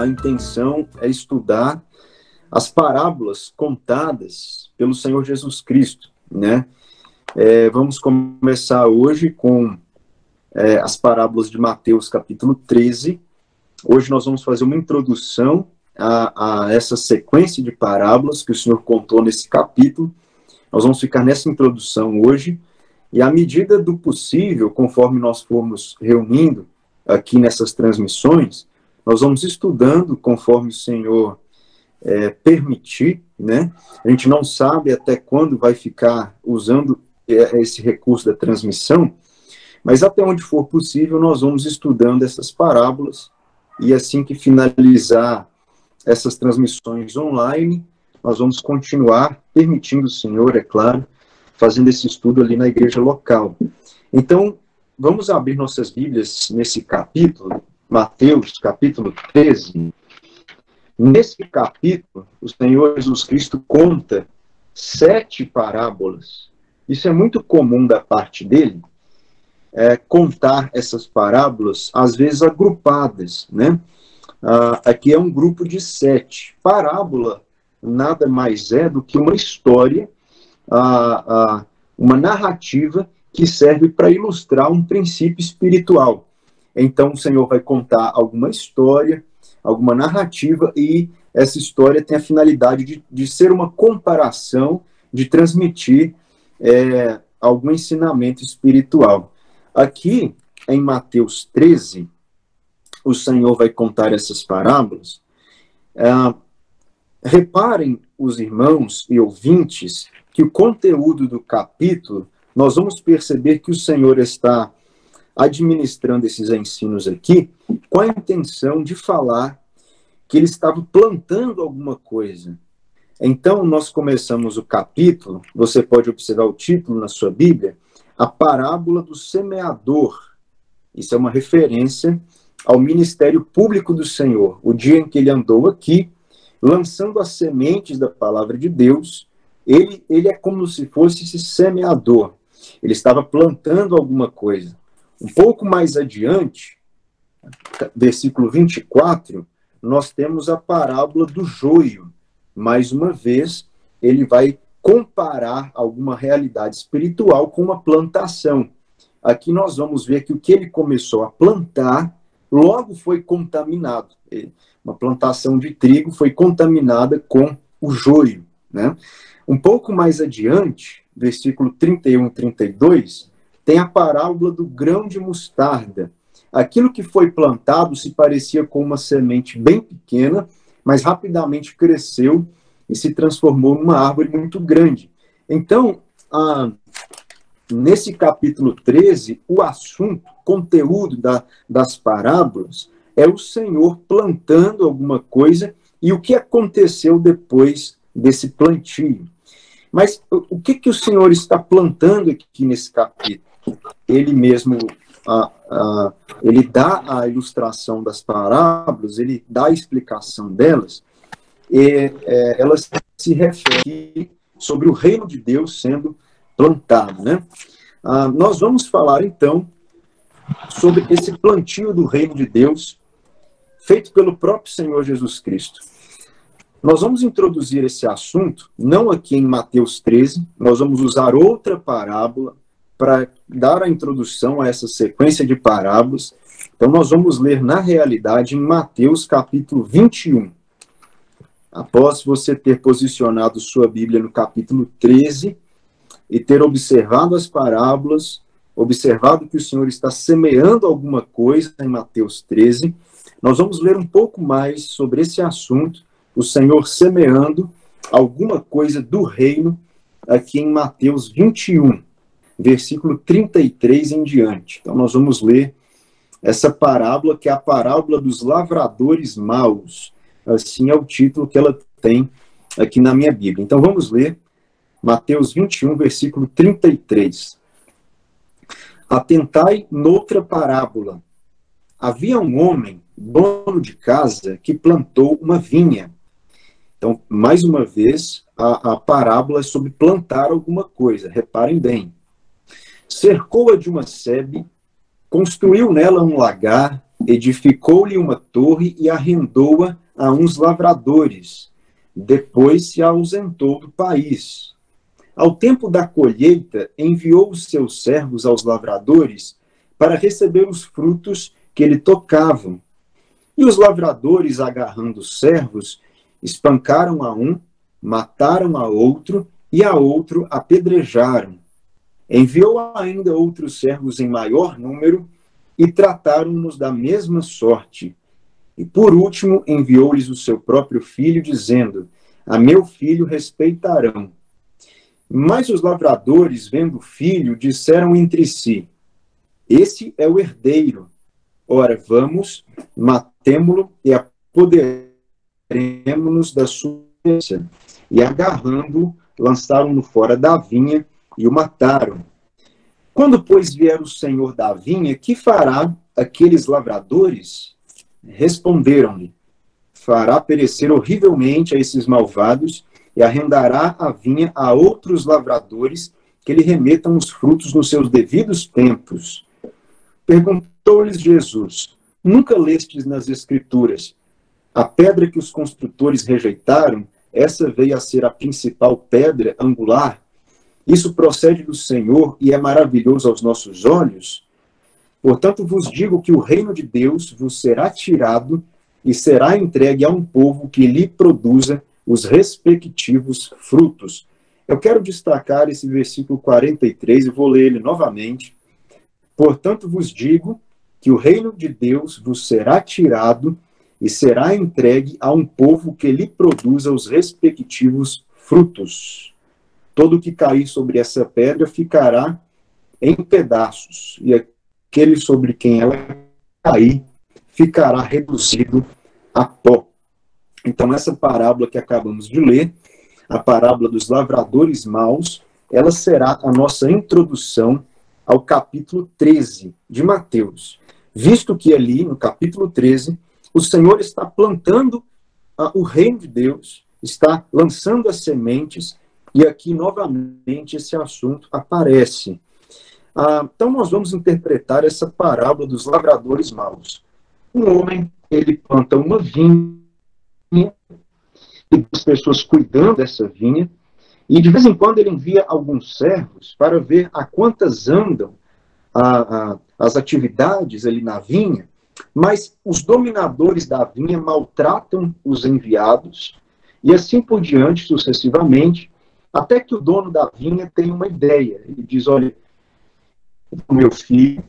a intenção é estudar as parábolas contadas pelo Senhor Jesus Cristo, né? Vamos começar hoje com as parábolas de Mateus, capítulo 13. Hoje nós vamos fazer uma introdução a essa sequência de parábolas que o Senhor contou nesse capítulo. Nós vamos ficar nessa introdução hoje, e à medida do possível, conforme nós formos reunindo aqui nessas transmissões, nós vamos estudando conforme o Senhor permitir, né? A gente não sabe até quando vai ficar usando esse recurso da transmissão, mas até onde for possível nós vamos estudando essas parábolas, e assim que finalizar essas transmissões online, nós vamos continuar, permitindo o Senhor, é claro, fazendo esse estudo ali na igreja local. Então, vamos abrir nossas Bíblias nesse capítulo, Mateus, capítulo 13. Nesse capítulo, o Senhor Jesus Cristo conta 7 parábolas. Isso é muito comum da parte dele, contar essas parábolas, às vezes agrupadas, né? Aqui é um grupo de 7. Parábola nada mais é do que uma história, uma narrativa que serve para ilustrar um princípio espiritual. Então o Senhor vai contar alguma história, alguma narrativa, e essa história tem a finalidade de ser uma comparação, de transmitir algum ensinamento espiritual. Aqui, em Mateus 13, o Senhor vai contar essas parábolas. Reparem, os irmãos e ouvintes, que o conteúdo do capítulo, nós vamos perceber que o Senhor está administrando esses ensinos aqui com a intenção de falar que ele estava plantando alguma coisa. Então, nós começamos o capítulo, você pode observar o título na sua Bíblia, a parábola do semeador. Isso é uma referência ao ministério público do Senhor, o dia em que ele andou aqui, lançando as sementes da palavra de Deus. Ele é como se fosse esse semeador. Ele estava plantando alguma coisa. Um pouco mais adiante, versículo 24, nós temos a parábola do joio. Mais uma vez, ele vai comparar alguma realidade espiritual com uma plantação. Aqui nós vamos ver que o que ele começou a plantar, logo foi contaminado. Uma plantação de trigo foi contaminada com o joio, né? Um pouco mais adiante, versículo 31 e 32, tem a parábola do grão de mostarda. Aquilo que foi plantado se parecia com uma semente bem pequena, mas rapidamente cresceu e se transformou numa árvore muito grande. Então, nesse capítulo 13, o assunto, conteúdo das parábolas, é o Senhor plantando alguma coisa e o que aconteceu depois desse plantio. Mas o que o Senhor está plantando aqui nesse capítulo? Ele mesmo, ele dá a ilustração das parábolas, ele dá a explicação delas, e elas se referem sobre o reino de Deus sendo plantado, né? Nós vamos falar, então, sobre esse plantio do reino de Deus, feito pelo próprio Senhor Jesus Cristo. Nós vamos introduzir esse assunto, não aqui em Mateus 13, nós vamos usar outra parábola para dar a introdução a essa sequência de parábolas. Então nós vamos ler, na realidade, em Mateus capítulo 21. Após você ter posicionado sua Bíblia no capítulo 13 e ter observado as parábolas, observado que o Senhor está semeando alguma coisa em Mateus 13, nós vamos ler um pouco mais sobre esse assunto, o Senhor semeando alguma coisa do reino, aqui em Mateus 21, versículo 33 em diante. Então nós vamos ler essa parábola, que é a parábola dos lavradores maus. Assim é o título que ela tem aqui na minha Bíblia. Então vamos ler Mateus 21, versículo 33. Atentai noutra parábola. Havia um homem, dono de casa, que plantou uma vinha. Então, mais uma vez, a parábola é sobre plantar alguma coisa. Reparem bem. Cercou-a de uma sebe, construiu nela um lagar, edificou-lhe uma torre e arrendou-a a uns lavradores. Depois se ausentou do país. Ao tempo da colheita, enviou os seus servos aos lavradores para receber os frutos que lhe tocavam. E os lavradores, agarrando os servos, espancaram a um, mataram a outro, e a outro apedrejaram. Enviou ainda outros servos em maior número, e trataram-nos da mesma sorte. E por último enviou-lhes o seu próprio filho, dizendo: a meu filho respeitarão. Mas os lavradores, vendo o filho, disseram entre si: esse é o herdeiro. Ora, vamos, matemo-lo e apoderemo-nos da sua herança. E agarrando-o, lançaram-no fora da vinha e o mataram. Quando, pois, vier o senhor da vinha, que fará aqueles lavradores? Responderam-lhe: fará perecer horrivelmente a esses malvados e arrendará a vinha a outros lavradores que lhe remetam os frutos nos seus devidos tempos. Perguntou-lhes Jesus: nunca lestes nas Escrituras: a pedra que os construtores rejeitaram, essa veio a ser a principal pedra angular? Isso procede do Senhor e é maravilhoso aos nossos olhos? Portanto, vos digo que o reino de Deus vos será tirado e será entregue a um povo que lhe produza os respectivos frutos. Eu quero destacar esse versículo 43 e vou ler ele novamente. Portanto, vos digo que o reino de Deus vos será tirado e será entregue a um povo que lhe produza os respectivos frutos. Todo o que cair sobre essa pedra ficará em pedaços, e aquele sobre quem ela cair ficará reduzido a pó. Então, essa parábola que acabamos de ler, a parábola dos lavradores maus, ela será a nossa introdução ao capítulo 13 de Mateus. Visto que ali, no capítulo 13, o Senhor está plantando o reino de Deus, está lançando as sementes, e aqui, novamente, esse assunto aparece. Então, nós vamos interpretar essa parábola dos lavradores maus. Um homem, ele planta uma vinha, e as pessoas cuidando dessa vinha, e de vez em quando ele envia alguns servos para ver a quantas andam as atividades ali na vinha, mas os dominadores da vinha maltratam os enviados, e assim por diante, sucessivamente, até que o dono da vinha tem uma ideia. Ele diz: olha, meu filho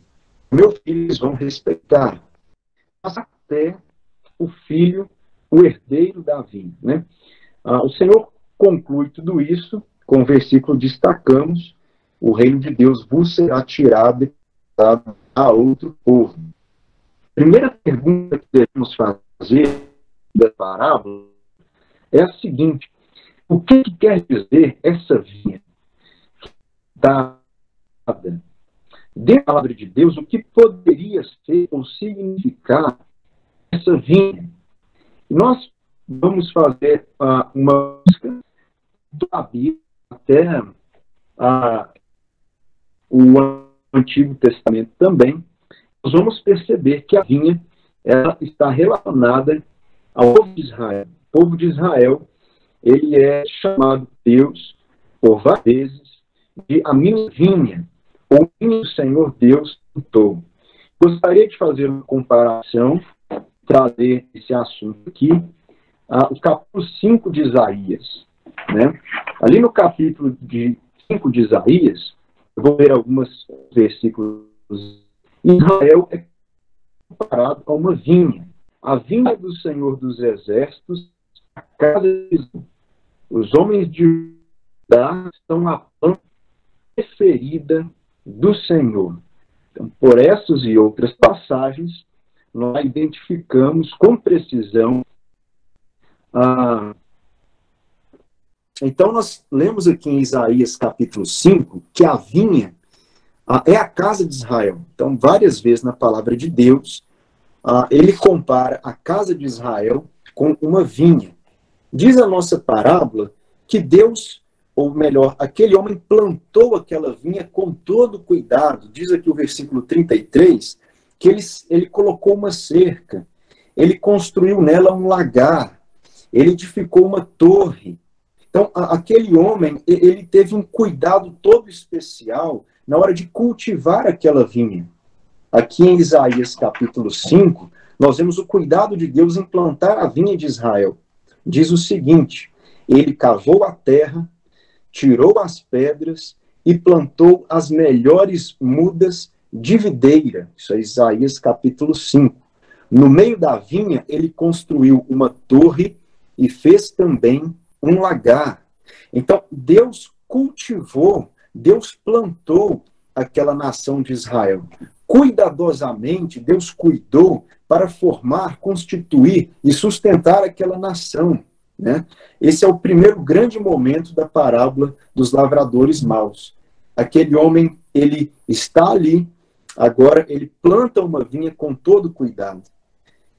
eles vão respeitar. Mas até o filho, o herdeiro da vinha, né? O Senhor conclui tudo isso com o versículo destacamos: o reino de Deus vos será tirado e dado a outro povo. Primeira pergunta que devemos fazer da parábola é a seguinte: o que quer dizer essa vinha dada? Dentro da palavra de Deus, o que poderia ser ou significar essa vinha? E nós vamos fazer uma busca da Bíblia até o Antigo Testamento também. Nós vamos perceber que a vinha ela está relacionada ao povo de Israel. O povo de Israel, ele é chamado Deus por várias vezes de a minha vinha, ou vinha do Senhor Deus plantou. Gostaria de fazer uma comparação, trazer esse assunto aqui, o capítulo 5 de Isaías. Né? Ali no capítulo 5 de Isaías, eu vou ler alguns versículos. Israel é comparado a uma vinha. A vinha do Senhor dos Exércitos, a casa de Israel. Os homens de Judá estão a planta preferida do Senhor. Então, por essas e outras passagens, nós identificamos com precisão. Então, nós lemos aqui em Isaías capítulo 5 que a vinha é a casa de Israel. Então, várias vezes na palavra de Deus, ele compara a casa de Israel com uma vinha. Diz a nossa parábola que Deus, ou melhor, aquele homem plantou aquela vinha com todo cuidado. Diz aqui o versículo 33, que ele colocou uma cerca, ele construiu nela um lagar, ele edificou uma torre. Então, aquele homem, ele teve um cuidado todo especial na hora de cultivar aquela vinha. Aqui em Isaías capítulo 5, nós vemos o cuidado de Deus em plantar a vinha de Israel. Diz o seguinte: ele cavou a terra, tirou as pedras e plantou as melhores mudas de videira. Isso é Isaías capítulo 5. No meio da vinha, ele construiu uma torre e fez também um lagar. Então, Deus cultivou, Deus plantou aquela nação de Israel. Cuidadosamente, Deus cuidou para formar, constituir e sustentar aquela nação, né? Esse é o primeiro grande momento da parábola dos lavradores maus. Aquele homem, ele está ali, agora ele planta uma vinha com todo cuidado.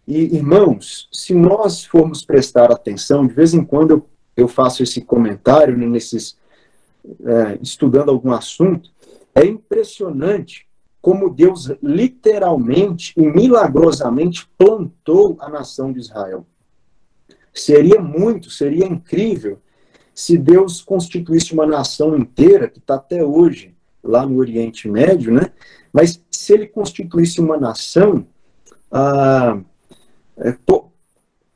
E, irmãos, se nós formos prestar atenção, de vez em quando eu faço esse comentário, né, estudando algum assunto, é impressionante como Deus literalmente e milagrosamente plantou a nação de Israel. Seria incrível se Deus constituísse uma nação inteira, que está até hoje lá no Oriente Médio, né? Mas se ele constituísse uma nação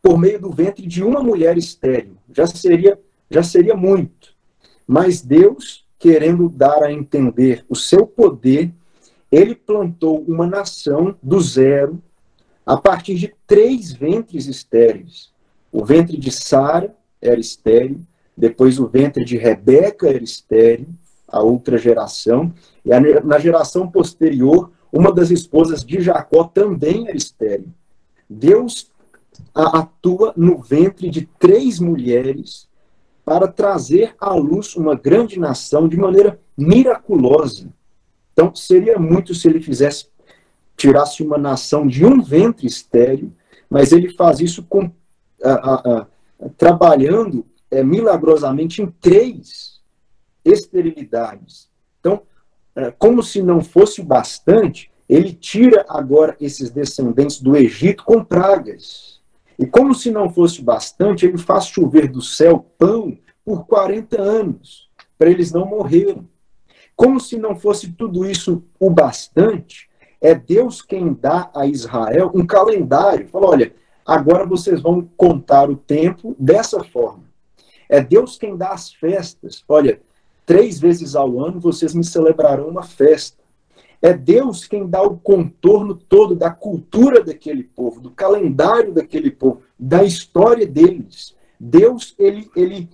por meio do ventre de uma mulher estéril, já seria muito. Mas Deus, querendo dar a entender o seu poder, ele plantou uma nação do zero a partir de 3 ventres estéreis. O ventre de Sara era estéril, depois o ventre de Rebeca era estéril, a outra geração, e na geração posterior, uma das esposas de Jacó também era estéril. Deus atua no ventre de 3 mulheres para trazer à luz uma grande nação de maneira miraculosa. Então, seria muito se ele tirasse uma nação de um ventre estéril, mas ele faz isso trabalhando milagrosamente em 3 esterilidades. Então, como se não fosse bastante, ele tira agora esses descendentes do Egito com pragas. E como se não fosse bastante, ele faz chover do céu pão por 40 anos, para eles não morrerem. Como se não fosse tudo isso o bastante, é Deus quem dá a Israel um calendário. Fala, olha, agora vocês vão contar o tempo dessa forma. É Deus quem dá as festas. Olha, 3 vezes ao ano vocês me celebrarão uma festa. É Deus quem dá o contorno todo da cultura daquele povo, do calendário daquele povo, da história deles. Deus, ele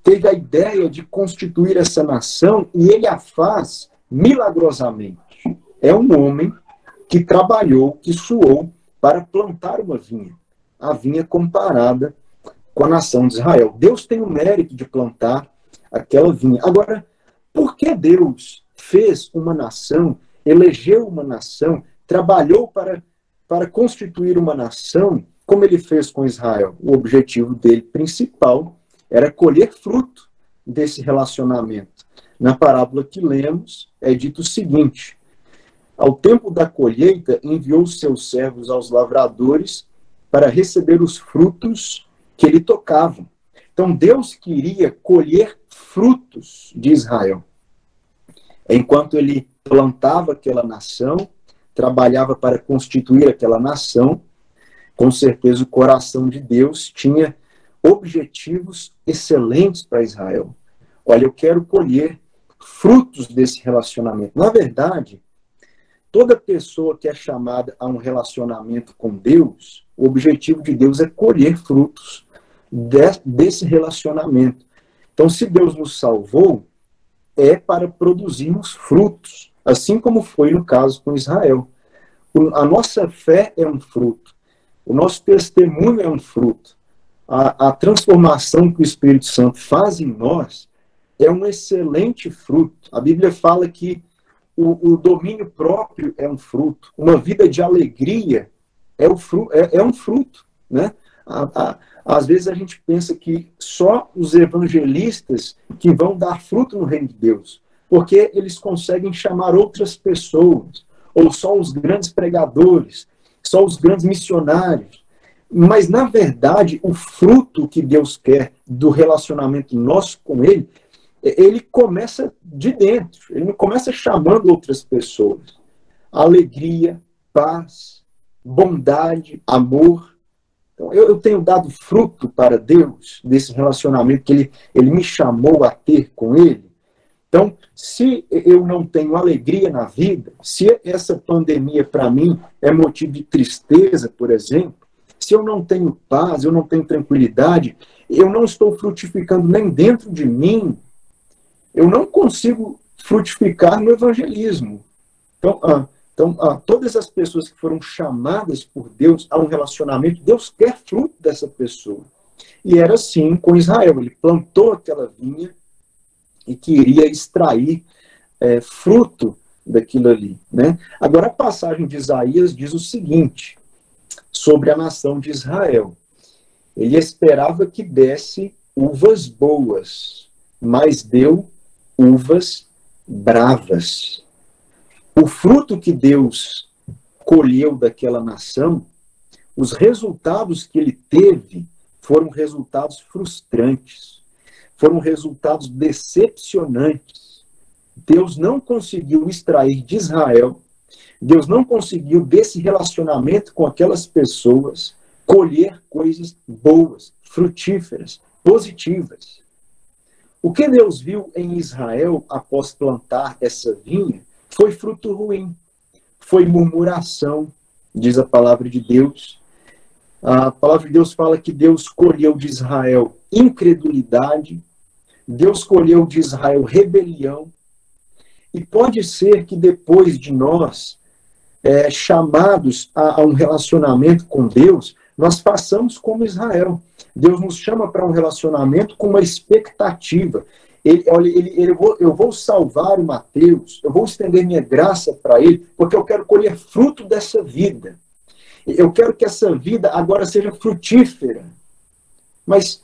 teve a ideia de constituir essa nação e ele a faz milagrosamente. É um homem que trabalhou, que suou para plantar uma vinha. A vinha comparada com a nação de Israel. Deus tem o mérito de plantar aquela vinha. Agora, por que Deus fez uma nação, elegeu uma nação, trabalhou para constituir uma nação, como ele fez com Israel? O objetivo dele principal era colher fruto desse relacionamento. Na parábola que lemos, é dito o seguinte: ao tempo da colheita, enviou os seus servos aos lavradores para receber os frutos que lhe tocavam. Então, Deus queria colher frutos de Israel. Enquanto ele plantava aquela nação, trabalhava para constituir aquela nação, com certeza o coração de Deus tinha objetivos excelentes para Israel. Olha, eu quero colher frutos desse relacionamento. Na verdade, toda pessoa que é chamada a um relacionamento com Deus, o objetivo de Deus é colher frutos desse relacionamento. Então, se Deus nos salvou, é para produzirmos frutos, assim como foi no caso com Israel. A nossa fé é um fruto, o nosso testemunho é um fruto, a transformação que o Espírito Santo faz em nós é um excelente fruto. A Bíblia fala que o domínio próprio é um fruto, uma vida de alegria é um fruto, né? Às vezes a gente pensa que só os evangelistas que vão dar fruto no reino de Deus, porque eles conseguem chamar outras pessoas, ou só os grandes pregadores, só os grandes missionários. Mas, na verdade, o fruto que Deus quer do relacionamento nosso com ele começa de dentro. Ele não começa chamando outras pessoas. Alegria, paz, bondade, amor. Então, eu tenho dado fruto para Deus desse relacionamento que ele me chamou a ter com Ele. Então, se eu não tenho alegria na vida, se essa pandemia para mim é motivo de tristeza, por exemplo, se eu não tenho paz, eu não tenho tranquilidade, eu não estou frutificando nem dentro de mim, eu não consigo frutificar no evangelismo. Então, todas as pessoas que foram chamadas por Deus a um relacionamento, Deus quer fruto dessa pessoa. E era assim com Israel. Ele plantou aquela vinha e queria extrair fruto daquilo ali. Né? Agora, a passagem de Isaías diz o seguinte, sobre a nação de Israel. Ele esperava que desse uvas boas, mas deu uvas bravas. O fruto que Deus colheu daquela nação, os resultados que ele teve foram resultados frustrantes, foram resultados decepcionantes. Deus não conseguiu extrair de Israel, Deus não conseguiu desse relacionamento com aquelas pessoas colher coisas boas, frutíferas, positivas. O que Deus viu em Israel após plantar essa vinha foi fruto ruim, foi murmuração, diz a palavra de Deus. A palavra de Deus fala que Deus colheu de Israel incredulidade, Deus colheu de Israel rebelião, e pode ser que depois de nós, chamados a um relacionamento com Deus, nós façamos como Israel. Deus nos chama para um relacionamento com uma expectativa. Eu vou salvar o Mateus, eu vou estender minha graça para ele, porque eu quero colher fruto dessa vida. Eu quero que essa vida agora seja frutífera. Mas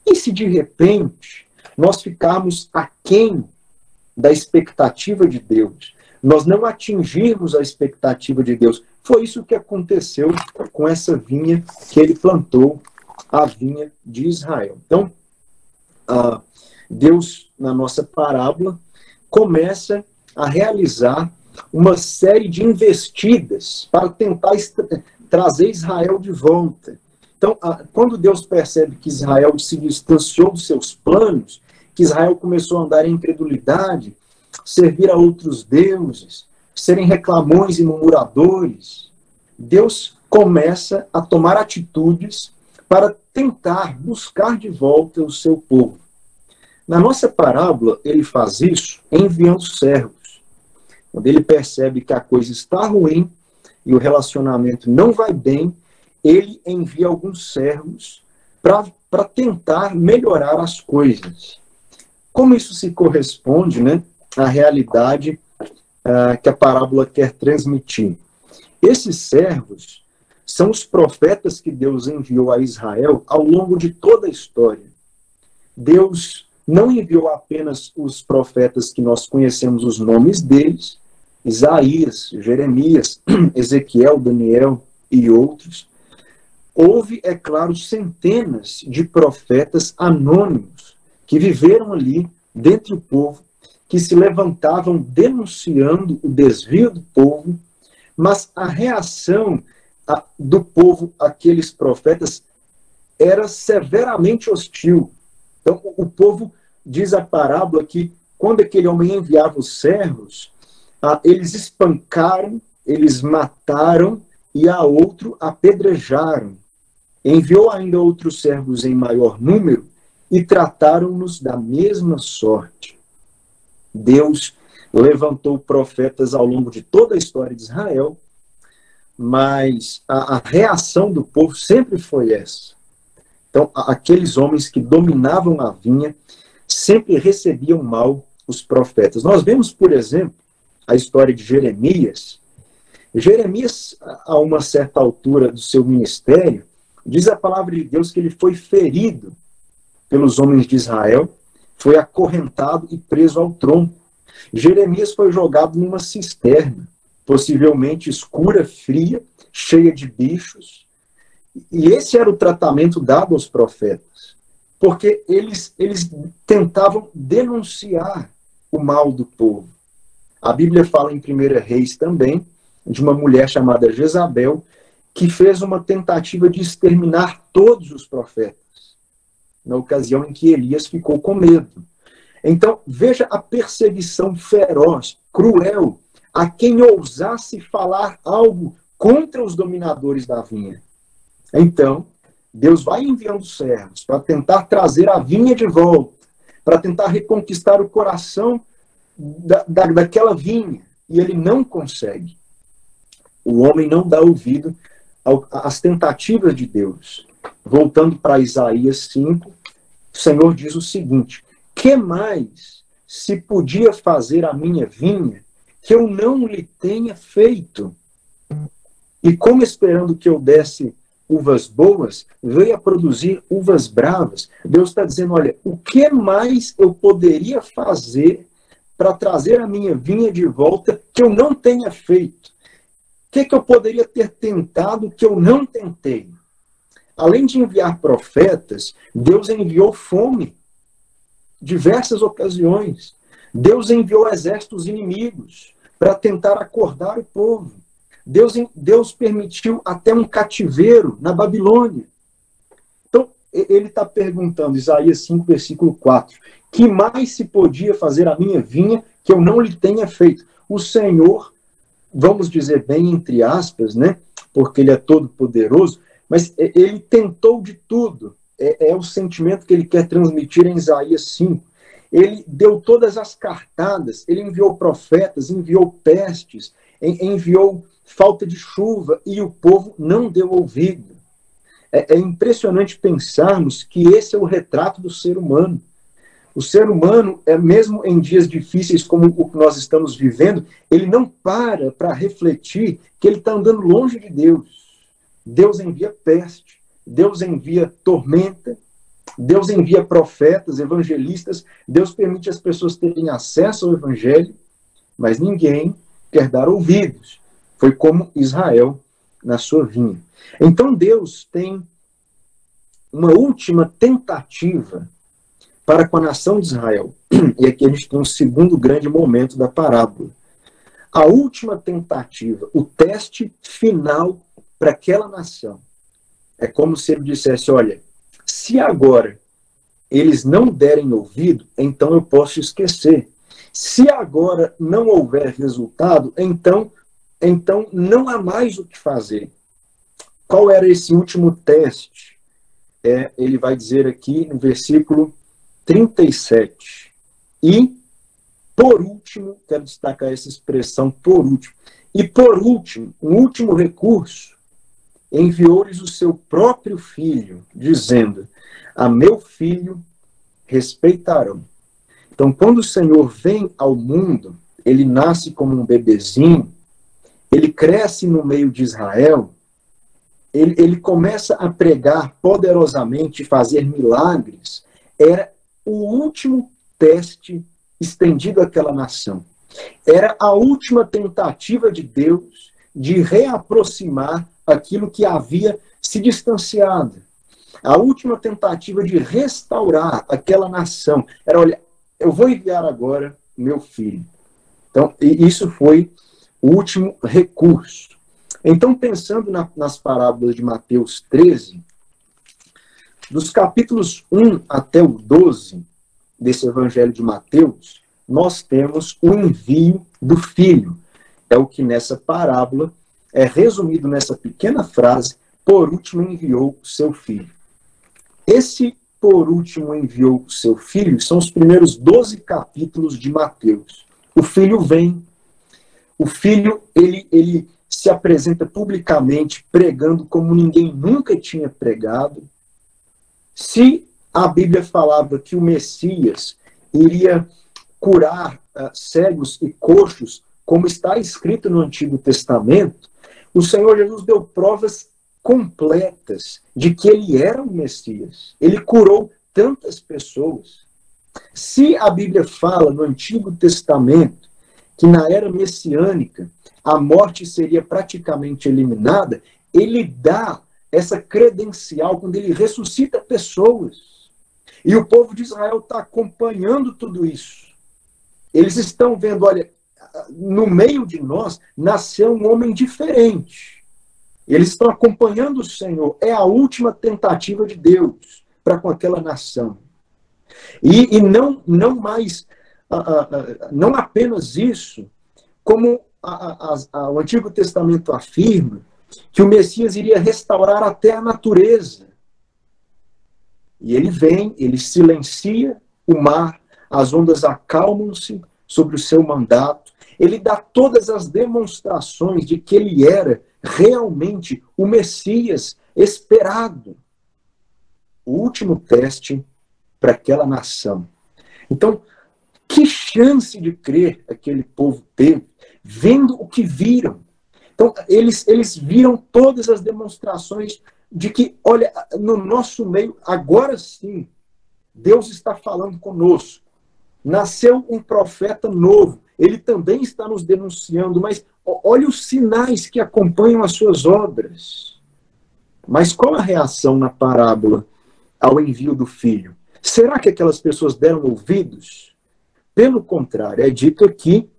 e se de repente nós ficarmos aquém da expectativa de Deus? Nós não atingirmos a expectativa de Deus. Foi isso que aconteceu com essa vinha que ele plantou, a vinha de Israel. Então, Deus, na nossa parábola, começa a realizar uma série de investidas para tentar trazer Israel de volta. Então, quando Deus percebe que Israel se distanciou dos seus planos, que Israel começou a andar em incredulidade, servir a outros deuses, serem reclamões e murmuradores, Deus começa a tomar atitudes para tentar buscar de volta o seu povo. Na nossa parábola, ele faz isso enviando servos. Quando ele percebe que a coisa está ruim e o relacionamento não vai bem, ele envia alguns servos para tentar melhorar as coisas. Como isso se corresponde, né, à realidade que a parábola quer transmitir? Esses servos são os profetas que Deus enviou a Israel ao longo de toda a história. Deus não enviou apenas os profetas que nós conhecemos os nomes deles, Isaías, Jeremias, Ezequiel, Daniel e outros. Houve, é claro, centenas de profetas anônimos que viveram ali, dentre o povo, que se levantavam denunciando o desvio do povo, mas a reação do povo àqueles profetas era severamente hostil. Então, o povo, diz a parábola, que quando aquele homem enviava os servos, eles espancaram, eles mataram e a outro apedrejaram. Enviou ainda outros servos em maior número e trataram-nos da mesma sorte. Deus levantou profetas ao longo de toda a história de Israel, mas a reação do povo sempre foi essa. Então, aqueles homens que dominavam a vinha sempre recebiam mal os profetas. Nós vemos, por exemplo, a história de Jeremias. Jeremias, a uma certa altura do seu ministério, diz a palavra de Deus que ele foi ferido pelos homens de Israel, foi acorrentado e preso ao tronco. Jeremias foi jogado numa cisterna. possivelmente escura, fria, cheia de bichos. E esse era o tratamento dado aos profetas, porque eles tentavam denunciar o mal do povo. A Bíblia fala em 1 Reis também, de uma mulher chamada Jezabel, que fez uma tentativa de exterminar todos os profetas, na ocasião em que Elias ficou com medo. Então, veja a perseguição feroz, cruel, a quem ousasse falar algo contra os dominadores da vinha. Então, Deus vai enviando servos para tentar trazer a vinha de volta, para tentar reconquistar o coração daquela vinha, e ele não consegue. O homem não dá ouvido às tentativas de Deus. Voltando para Isaías 5, o Senhor diz o seguinte: que mais se podia fazer a minha vinha que eu não lhe tenha feito? E como esperando que eu desse uvas boas, veio a produzir uvas bravas. Deus está dizendo, olha, o que mais eu poderia fazer para trazer a minha vinha de volta que eu não tenha feito? O que eu poderia ter tentado que eu não tentei? Além de enviar profetas, Deus enviou fome. Diversas ocasiões. Deus enviou exércitos inimigos para tentar acordar o povo. Deus permitiu até um cativeiro na Babilônia. Então, ele está perguntando, Isaías 5, versículo 4, que mais se podia fazer a minha vinha que eu não lhe tenha feito? O Senhor, vamos dizer bem entre aspas, né? Porque ele é todo poderoso, mas ele tentou de tudo. É o sentimento que ele quer transmitir em Isaías 5. Ele deu todas as cartadas, ele enviou profetas, enviou pestes, enviou falta de chuva, e o povo não deu ouvido. É impressionante pensarmos que esse é o retrato do ser humano. O ser humano, mesmo em dias difíceis como o que nós estamos vivendo, ele não para refletir que ele está andando longe de Deus. Deus envia peste, Deus envia tormenta, Deus envia profetas, evangelistas, Deus permite as pessoas terem acesso ao evangelho, mas ninguém quer dar ouvidos. Foi como Israel na sua vinha. Então Deus tem uma última tentativa para com a nação de Israel. E aqui a gente tem um segundo grande momento da parábola. A última tentativa, o teste final para aquela nação. É como se ele dissesse, olha, se agora eles não derem ouvido, então eu posso esquecer. Se agora não houver resultado, então não há mais o que fazer. Qual era esse último teste? Ele vai dizer aqui no versículo 37. E, por último, quero destacar essa expressão, por último. E, por último, um último recurso, enviou-lhes o seu próprio filho, dizendo, a meu filho respeitarão. Então, quando o Senhor vem ao mundo, ele nasce como um bebezinho, ele cresce no meio de Israel, ele começa a pregar poderosamente, fazer milagres. Era o último teste estendido àquela nação. Era a última tentativa de Deus de reaproximar aquilo que havia se distanciado. A última tentativa de restaurar aquela nação era, olha, eu vou enviar agora meu filho. Então, isso foi o último recurso. Então, pensando nas parábolas de Mateus 13, dos capítulos 1 até o 12 desse evangelho de Mateus, nós temos o envio do filho. É o que nessa parábola é resumido nessa pequena frase, por último enviou o seu filho. Esse por último enviou o seu filho são os primeiros 12 capítulos de Mateus. O filho vem, o filho ele se apresenta publicamente pregando como ninguém nunca tinha pregado. Se a Bíblia falava que o Messias iria curar cegos e coxos, como está escrito no Antigo Testamento, o Senhor Jesus deu provas completas de que ele era o Messias. Ele curou tantas pessoas. Se a Bíblia fala no Antigo Testamento que na era messiânica a morte seria praticamente eliminada, ele dá essa credencial quando ele ressuscita pessoas. E o povo de Israel está acompanhando tudo isso. Eles estão vendo, olha, no meio de nós nasceu um homem diferente. Eles estão acompanhando o Senhor. É a última tentativa de Deus para com aquela nação. E não mais, não apenas isso, como o Antigo Testamento afirma, que o Messias iria restaurar até a natureza. E ele vem, ele silencia o mar, as ondas acalmam-se sobre o seu mandato. Ele dá todas as demonstrações de que ele era realmente o Messias esperado. O último teste para aquela nação. Então, que chance de crer aquele povo teve, vendo o que viram. Então, eles viram todas as demonstrações de que, olha, no nosso meio, agora sim, Deus está falando conosco. Nasceu um profeta novo. Ele também está nos denunciando, mas olha os sinais que acompanham as suas obras. Mas qual a reação na parábola ao envio do filho? Será que aquelas pessoas deram ouvidos? Pelo contrário, é dito aqui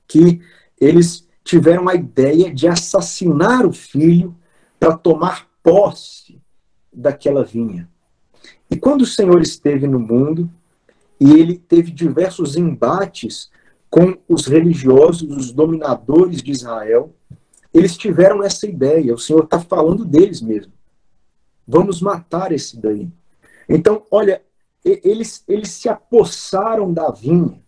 que eles tiveram a ideia de assassinar o filho para tomar posse daquela vinha. E quando o Senhor esteve no mundo, e ele teve diversos embates com os religiosos, os dominadores de Israel, eles tiveram essa ideia. O Senhor está falando deles mesmo. Vamos matar esse daí. Então, olha, eles se apossaram da vinha.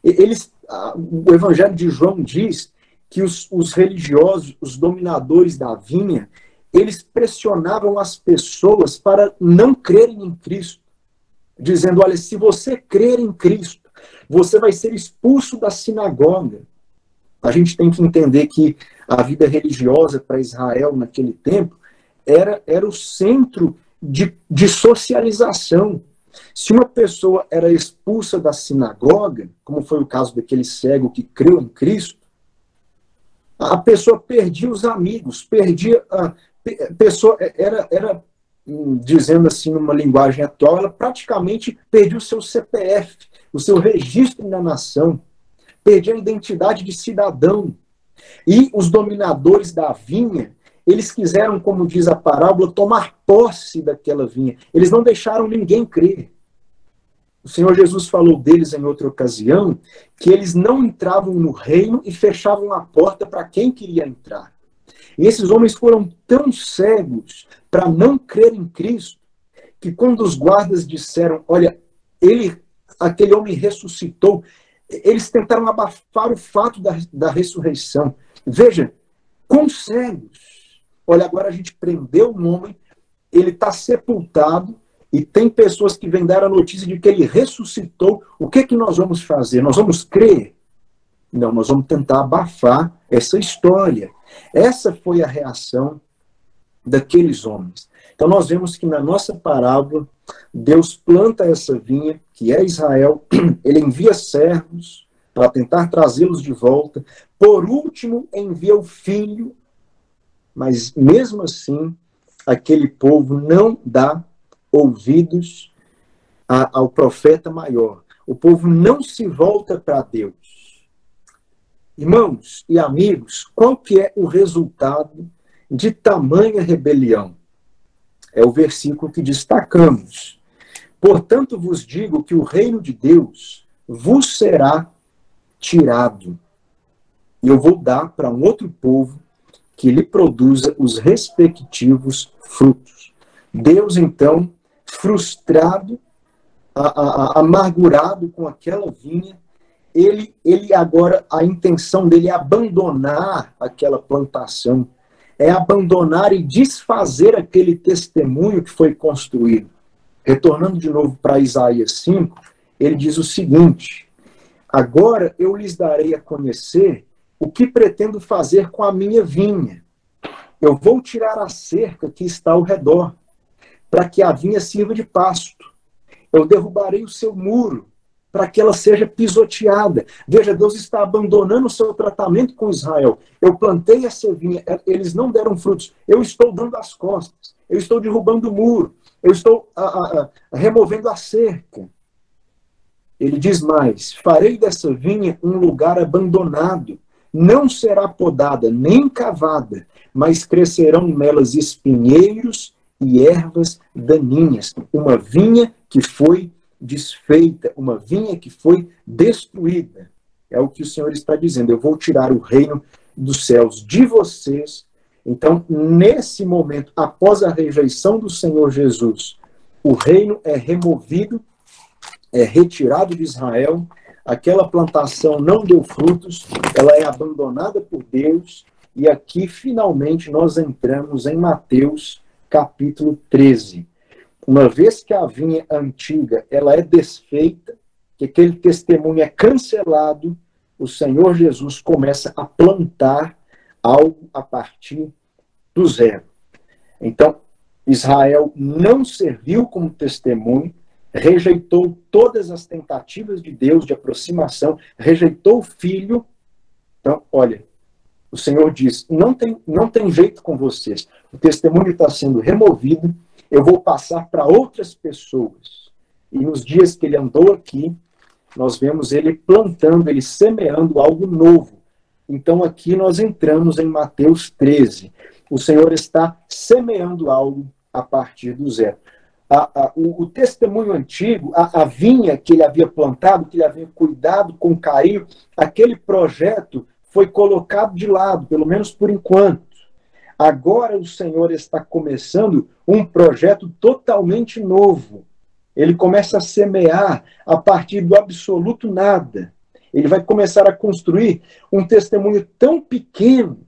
O Evangelho de João diz que os religiosos, os dominadores da vinha, eles pressionavam as pessoas para não crerem em Cristo, dizendo, olha, se você crer em Cristo, você vai ser expulso da sinagoga. A gente tem que entender que a vida religiosa para Israel naquele tempo era o centro de socialização. Se uma pessoa era expulsa da sinagoga, como foi o caso daquele cego que creu em Cristo, a pessoa perdia os amigos, perdia a pessoa, dizendo assim numa linguagem atual, ela praticamente perdia o seu CPF, o seu registro na nação, perdia a identidade de cidadão. E os dominadores da vinha, eles quiseram, como diz a parábola, tomar posse daquela vinha. Eles não deixaram ninguém crer. O Senhor Jesus falou deles em outra ocasião que eles não entravam no reino e fechavam a porta para quem queria entrar. E esses homens foram tão cegos para não crer em Cristo que quando os guardas disseram, olha, aquele homem ressuscitou, eles tentaram abafar o fato da ressurreição. Veja, quão cegos. Olha, agora a gente prendeu um homem, ele está sepultado, e tem pessoas que vêm dar a notícia de que ele ressuscitou. O que nós vamos fazer? Nós vamos crer? Não, nós vamos tentar abafar essa história. Essa foi a reação daqueles homens. Então nós vemos que na nossa parábola, Deus planta essa vinha, que é Israel, ele envia servos para tentar trazê-los de volta. Por último, envia o filho, mas mesmo assim, aquele povo não dá ouvidos ao profeta maior. O povo não se volta para Deus. Irmãos e amigos, qual que é o resultado de tamanha rebelião? É o versículo que destacamos. Portanto vos digo que o reino de Deus vos será tirado. E eu vou dar para um outro povo que lhe produza os respectivos frutos. Deus, então, frustrado, amargurado com aquela vinha, ele agora, a intenção dele é abandonar aquela plantação, é abandonar e desfazer aquele testemunho que foi construído. Retornando de novo para Isaías 5, ele diz o seguinte: agora eu lhes darei a conhecer o que pretendo fazer com a minha vinha. Eu vou tirar a cerca que está ao redor, para que a vinha sirva de pasto. Eu derrubarei o seu muro, para que ela seja pisoteada. Veja, Deus está abandonando o seu tratamento com Israel. Eu plantei essa vinha, eles não deram frutos. Eu estou dando as costas, eu estou derrubando o muro, eu estou removendo a cerca. Ele diz mais: farei dessa vinha um lugar abandonado, não será podada nem cavada, mas crescerão nelas espinheiros e ervas daninhas. Uma vinha que foi desfeita, uma vinha que foi destruída. É o que o Senhor está dizendo: eu vou tirar o reino dos céus de vocês. Então, nesse momento, após a rejeição do Senhor Jesus, o reino é removido, é retirado de Israel, aquela plantação não deu frutos, ela é abandonada por Deus, e aqui finalmente nós entramos em Mateus capítulo 13. Uma vez que a vinha antiga ela é desfeita, que aquele testemunho é cancelado, o Senhor Jesus começa a plantar algo a partir do zero. Então, Israel não serviu como testemunho, rejeitou todas as tentativas de Deus de aproximação, rejeitou o filho. Então, olha, o Senhor diz: não tem jeito com vocês. O testemunho está sendo removido, eu vou passar para outras pessoas. E nos dias que ele andou aqui, nós vemos ele plantando, ele semeando algo novo. Então aqui nós entramos em Mateus 13. O Senhor está semeando algo a partir do zero. O testemunho antigo, a vinha que ele havia plantado, que ele havia cuidado com carinho, aquele projeto foi colocado de lado, pelo menos por enquanto. Agora o Senhor está começando um projeto totalmente novo. Ele começa a semear a partir do absoluto nada. Ele vai começar a construir um testemunho tão pequeno,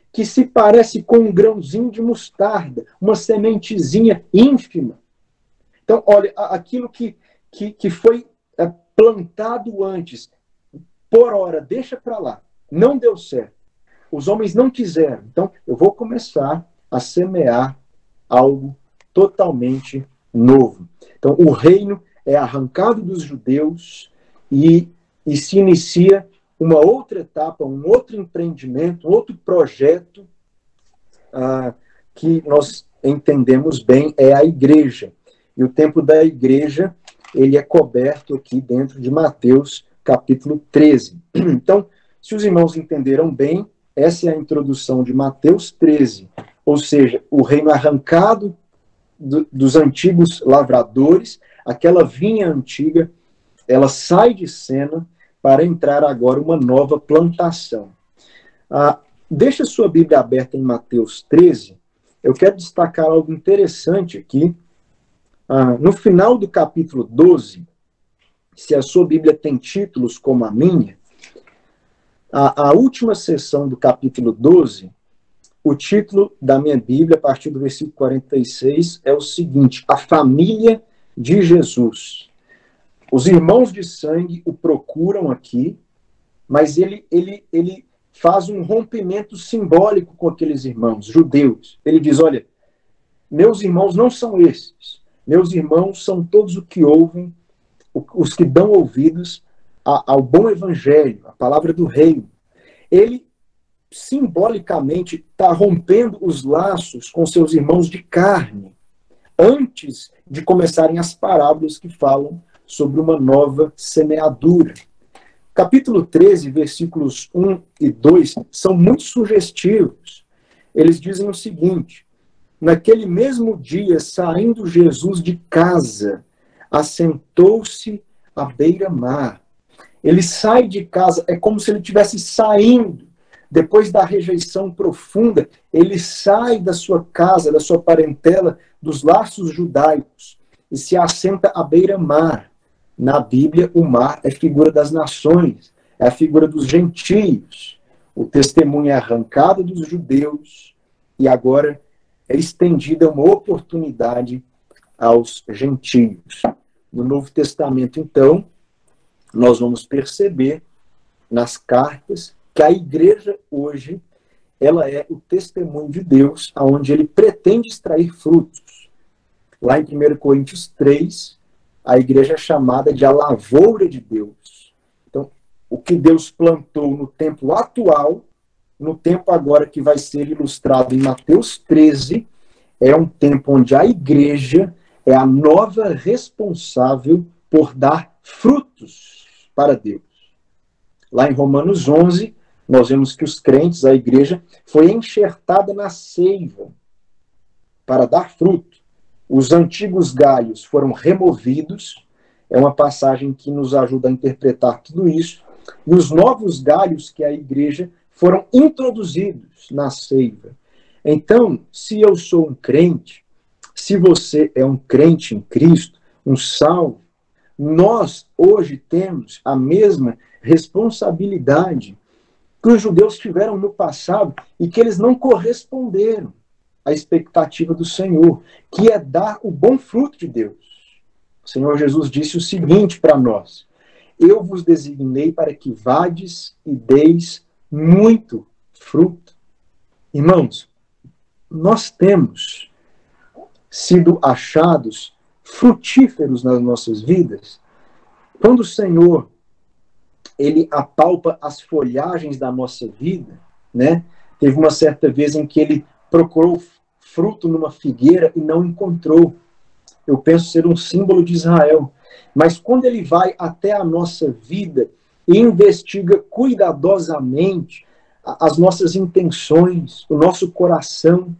que se parece com um grãozinho de mostarda, uma sementezinha ínfima. Então, olha, aquilo que foi plantado antes, por hora, deixa para lá, não deu certo. Os homens não quiseram. Então, eu vou começar a semear algo totalmente novo. Então, o reino é arrancado dos judeus e se inicia uma outra etapa, um outro empreendimento, um outro projeto que nós entendemos bem, é a igreja. E o tempo da igreja, ele é coberto aqui dentro de Mateus capítulo 13. Então, se os irmãos entenderam bem, essa é a introdução de Mateus 13, ou seja, o reino arrancado dos antigos lavradores, aquela vinha antiga, ela sai de cena para entrar agora uma nova plantação. Deixa sua Bíblia aberta em Mateus 13. Eu quero destacar algo interessante aqui. No final do capítulo 12, se a sua Bíblia tem títulos como a minha, a última sessão do capítulo 12, o título da minha Bíblia, a partir do versículo 46, é o seguinte: a família de Jesus. Os irmãos de sangue o procuram aqui, mas ele faz um rompimento simbólico com aqueles irmãos judeus. Ele diz: olha, meus irmãos não são esses. Meus irmãos são todos os que ouvem, os que dão ouvidos ao bom evangelho, à palavra do reino. Ele simbolicamente está rompendo os laços com seus irmãos de carne, antes de começarem as parábolas que falam sobre uma nova semeadura. Capítulo 13, versículos 1 e 2 são muito sugestivos. Eles dizem o seguinte: naquele mesmo dia, saindo Jesus de casa, assentou-se à beira-mar. Ele sai de casa, é como se ele estivesse saindo. Depois da rejeição profunda, ele sai da sua casa, da sua parentela, dos laços judaicos, e se assenta à beira-mar. Na Bíblia, o mar é figura das nações, é a figura dos gentios. O testemunho é arrancado dos judeus e agora é estendida uma oportunidade aos gentios. No Novo Testamento, então, nós vamos perceber nas cartas que a igreja hoje, ela é o testemunho de Deus, aonde ele pretende extrair frutos. Lá em 1 Coríntios 3, a igreja é chamada de a lavoura de Deus. Então, o que Deus plantou no tempo atual, no tempo agora que vai ser ilustrado em Mateus 13, é um tempo onde a igreja é a nova responsável por dar frutos para Deus. Lá em Romanos 11, nós vemos que os crentes, a igreja, foi enxertada na seiva para dar fruto. Os antigos galhos foram removidos, é uma passagem que nos ajuda a interpretar tudo isso, e os novos galhos, que é a igreja, foram introduzidos na seiva. Então, se eu sou um crente, se você é um crente em Cristo, um salvo, nós hoje temos a mesma responsabilidade que os judeus tiveram no passado e que eles não corresponderam à expectativa do Senhor, que é dar o bom fruto de Deus. O Senhor Jesus disse o seguinte para nós: eu vos designei para que vades e deis muito fruto. Irmãos, nós temos sido achados frutíferos nas nossas vidas. Quando o Senhor ele apalpa as folhagens da nossa vida, né? Teve uma certa vez em que ele procurou fruto numa figueira e não encontrou. Eu penso ser um símbolo de Israel. Mas quando ele vai até a nossa vida e investiga cuidadosamente as nossas intenções, o nosso coração,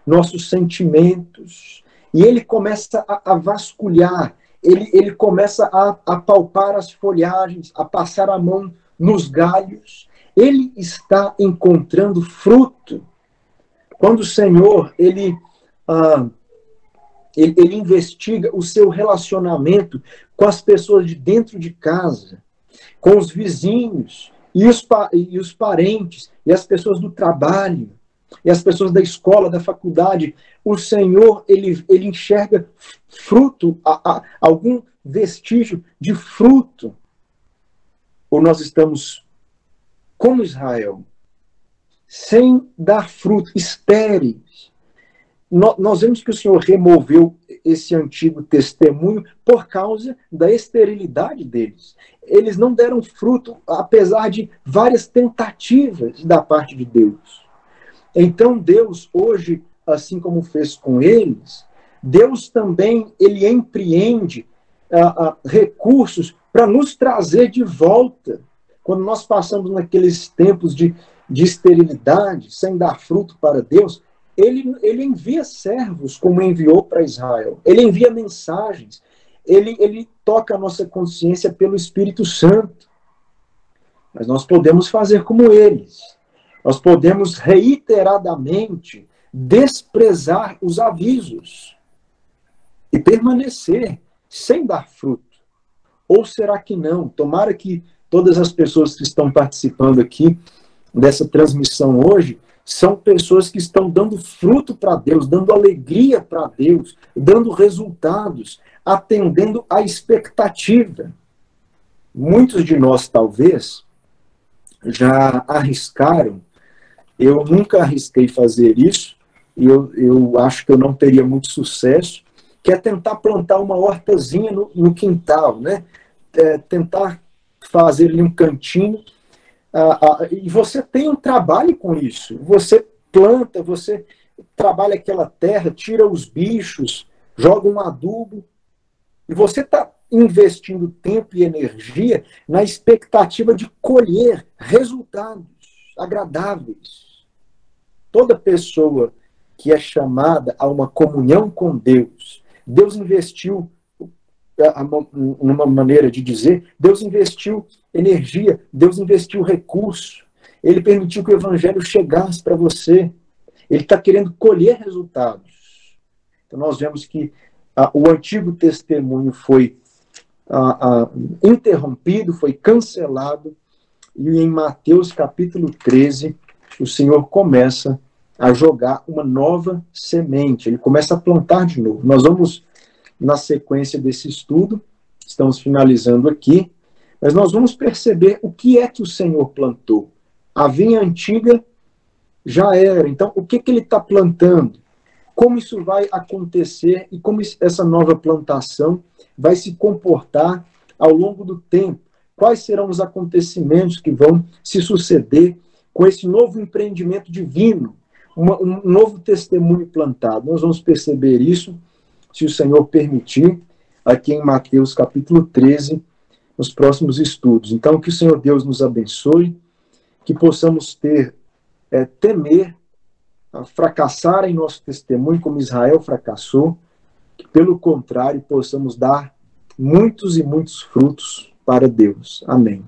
nossos sentimentos, e ele começa a vasculhar, ele começa a palpar as folhagens, a passar a mão nos galhos, ele está encontrando fruto. Quando o Senhor, ele investiga o seu relacionamento com as pessoas de dentro de casa, com os vizinhos, e os parentes, e as pessoas do trabalho, e as pessoas da escola, da faculdade, o Senhor, ele enxerga fruto, algum vestígio de fruto. Ou nós estamos como Israel, sem dar fruto, estéreis. Nós vemos que o Senhor removeu esse antigo testemunho por causa da esterilidade deles. Eles não deram fruto, apesar de várias tentativas da parte de Deus. Então Deus, hoje, assim como fez com eles, Deus também, ele empreende recursos para nos trazer de volta. Quando nós passamos naqueles tempos de esterilidade, sem dar fruto para Deus, ele envia servos, como enviou para Israel. Ele envia mensagens. Ele toca a nossa consciência pelo Espírito Santo. Mas nós podemos fazer como eles. Nós podemos reiteradamente desprezar os avisos e permanecer sem dar fruto. Ou será que não? Tomara que todas as pessoas que estão participando aqui dessa transmissão hoje são pessoas que estão dando fruto para Deus, dando alegria para Deus, dando resultados, atendendo à expectativa. Muitos de nós, talvez, já arriscaram. Eu nunca arrisquei fazer isso, e eu acho que eu não teria muito sucesso, que é tentar plantar uma hortazinha no quintal, né? Tentar fazer ali um cantinho, e você tem um trabalho com isso. Você planta, você trabalha aquela terra, tira os bichos, joga um adubo, e você está investindo tempo e energia na expectativa de colher resultados agradáveis. Toda pessoa que é chamada a uma comunhão com Deus, Deus investiu, numa maneira de dizer, Deus investiu energia, Deus investiu recurso, Ele permitiu que o Evangelho chegasse para você, Ele está querendo colher resultados. Então nós vemos que o antigo testemunho foi interrompido, foi cancelado, e em Mateus capítulo 13, o Senhor começa a jogar uma nova semente, Ele começa a plantar de novo. Nós vamos, na sequência desse estudo, estamos finalizando aqui, mas nós vamos perceber o que é que o Senhor plantou. A vinha antiga já era, então o que Ele está plantando? como isso vai acontecer e como essa nova plantação vai se comportar ao longo do tempo. Quais serão os acontecimentos que vão se suceder com esse novo empreendimento divino, um novo testemunho plantado. Nós vamos perceber isso, se o Senhor permitir, aqui em Mateus capítulo 13, nos próximos estudos. Então, que o Senhor Deus nos abençoe, que possamos temer, fracassar em nosso testemunho, como Israel fracassou, que, pelo contrário, possamos dar muitos e muitos frutos para Deus. Amém.